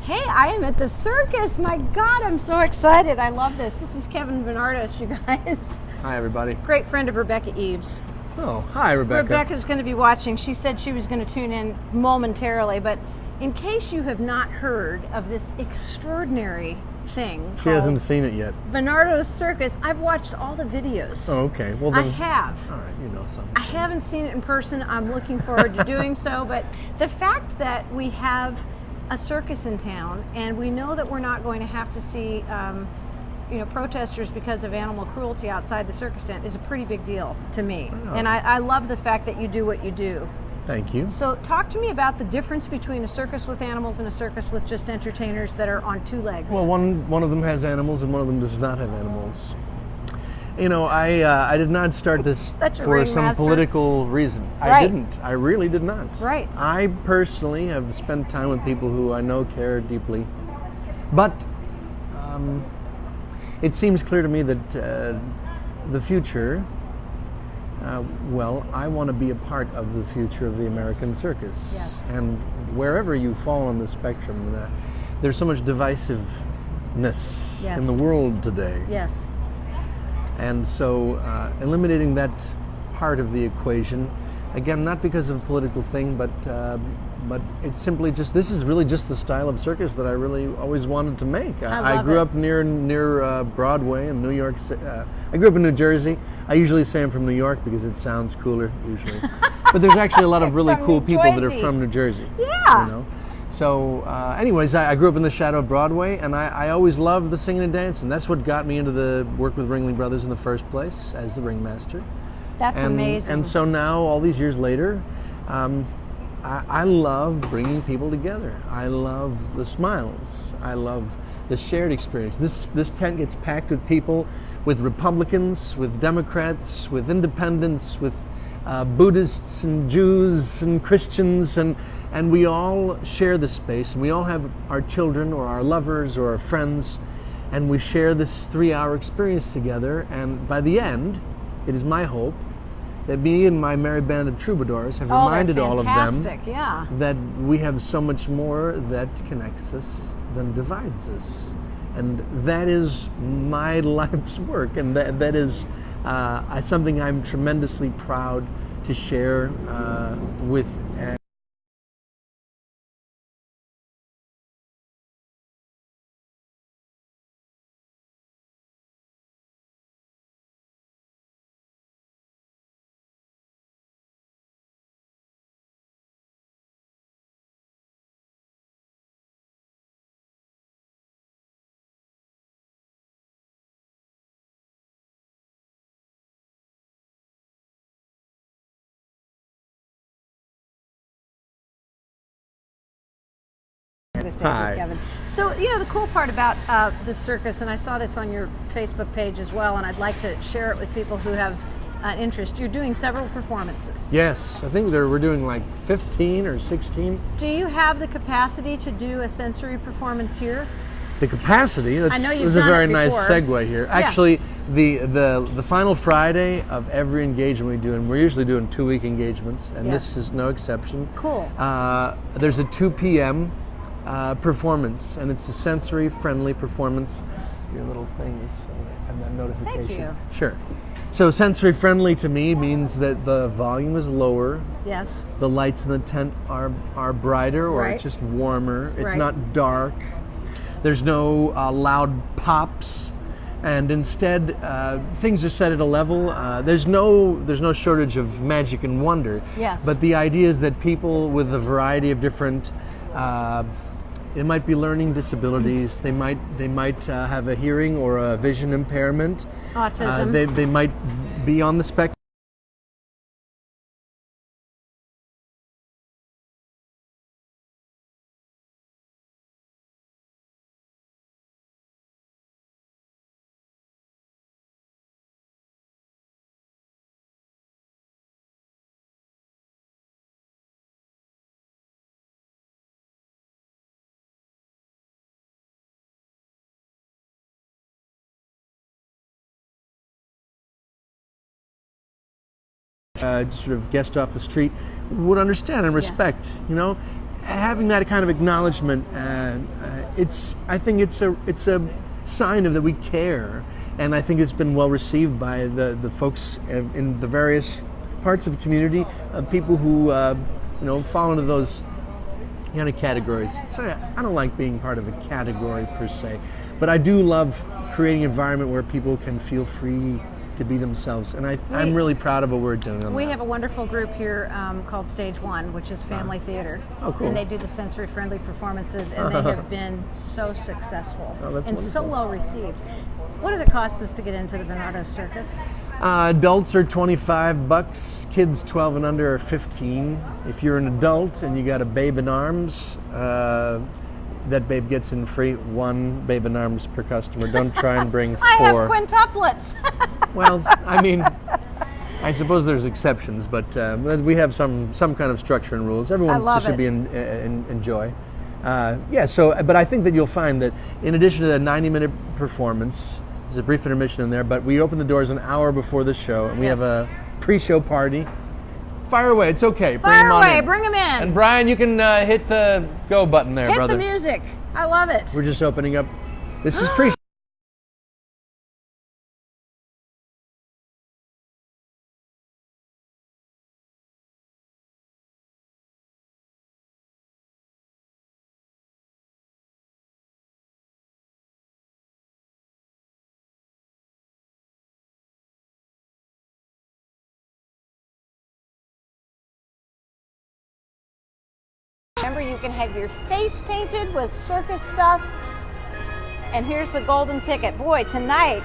Hey, I am at the circus. My God, I'm so excited. I love this. This is Kevin Venardos, you guys. Hi, everybody. Great friend of Rebecca Eves. Oh, hi, Rebecca. Rebecca's going to be watching. She said she was going to tune in momentarily, but in case you have not heard of this extraordinary thing, she hasn't seen it yet. Venardos Circus, I've watched all the videos. Oh, okay. Well, then, I have. All right, you know something. I haven't seen it in person. I'm looking forward to doing so, but the fact that we have a circus in town, and we know that we're not going to have to see protesters because of animal cruelty outside the circus tent is a pretty big deal to me. And I love the fact that you do what you do. Thank you. So talk to me about the difference between a circus with animals and a circus with just entertainers that are on two legs. Well, one of them has animals and one of them does not have animals. You know, I did not start this for some political reason. Right. I didn't. I really did not. Right. I personally have spent time with people who I know care deeply. But it seems clear to me that the future, I want to be a part of the future of the American circus. Yes. And wherever you fall on the spectrum, there's so much divisiveness in the world today. Yes. And so eliminating that part of the equation, again, not because of a political thing, but it's simply just, this is really just the style of circus that I really always wanted to make. I grew up near Broadway in New York. I grew up in New Jersey. I usually say I'm from New York because it sounds cooler usually. But there's actually a lot of really cool people that are from New Jersey. Yeah. You know? So anyways, I grew up in the shadow of Broadway, and I always loved the singing and dancing. That's what got me into the work with Ringling Brothers in the first place as the ringmaster. That's amazing. And so now, all these years later, I love bringing people together. I love the smiles. I love the shared experience. This tent gets packed with people, with Republicans, with Democrats, with independents, with Buddhists and Jews and Christians, and we all share the space, and we all have our children or our lovers or our friends, and we share this 3-hour experience together. And by the end, it is my hope that me and my merry band of troubadours have reminded all of them that we have so much more that connects us than divides us. And that is my life's work, and that is something I'm tremendously proud to share with. Hi. Kevin. So, the cool part about the circus, and I saw this on your Facebook page as well, and I'd like to share it with people who have interest. You're doing several performances. Yes, I think we're doing like 15 or 16. Do you have the capacity to do a sensory performance here? The capacity? I know you've a done very it nice before. segue here. Yeah. Actually, the final Friday of every engagement we do, and we're usually doing 2-week engagements, and this is no exception. Cool. There's a 2 p.m. Performance, and it's a sensory-friendly performance. Your little thing is and that notification. Thank you. Sure. So sensory-friendly to me means that the volume is lower. Yes. The lights in the tent are brighter or just warmer. It's not dark. There's no loud pops, and instead things are set at a level. There's no shortage of magic and wonder. Yes. But the idea is that people with a variety of different they might be learning disabilities. They might have a hearing or a vision impairment. Autism. They might be on the spectrum. Sort of guest off the street would understand and respect. You know, having that kind of acknowledgement I think it's a sign of that we care, and I think it's been well received by the folks in the various parts of the community, people who fall into those kind of categories. So I don't like being part of a category per se, but I do love creating an environment where people can feel free to be themselves, and I'm really proud of what we're doing on We that. have a wonderful group here called Stage One, which is family theater. Oh, cool. And they do the sensory-friendly performances, and they have been so successful Oh, that's and so wonderful. well received. What does it cost us to get into the Venardos Circus? Adults are $25, kids 12 and under are 15. If you're an adult and you got a babe in arms, that babe gets in free, 1 babe in arms per customer. Don't try and bring 4. I have quintuplets. Well, I mean, I suppose there's exceptions, but we have some kind of structure and rules. Everyone should be enjoy. But I think that you'll find that in addition to the 90-minute performance, there's a brief intermission in there, but we open the doors an hour before the show, and we have a pre-show party. Fire away, it's okay. Fire away, bring them in. And Brian, you can hit the go button there, brother. Hit the music. I love it. We're just opening up. This is pre-show. Remember, you can have your face painted with circus stuff. And here's the golden ticket. Boy, tonight.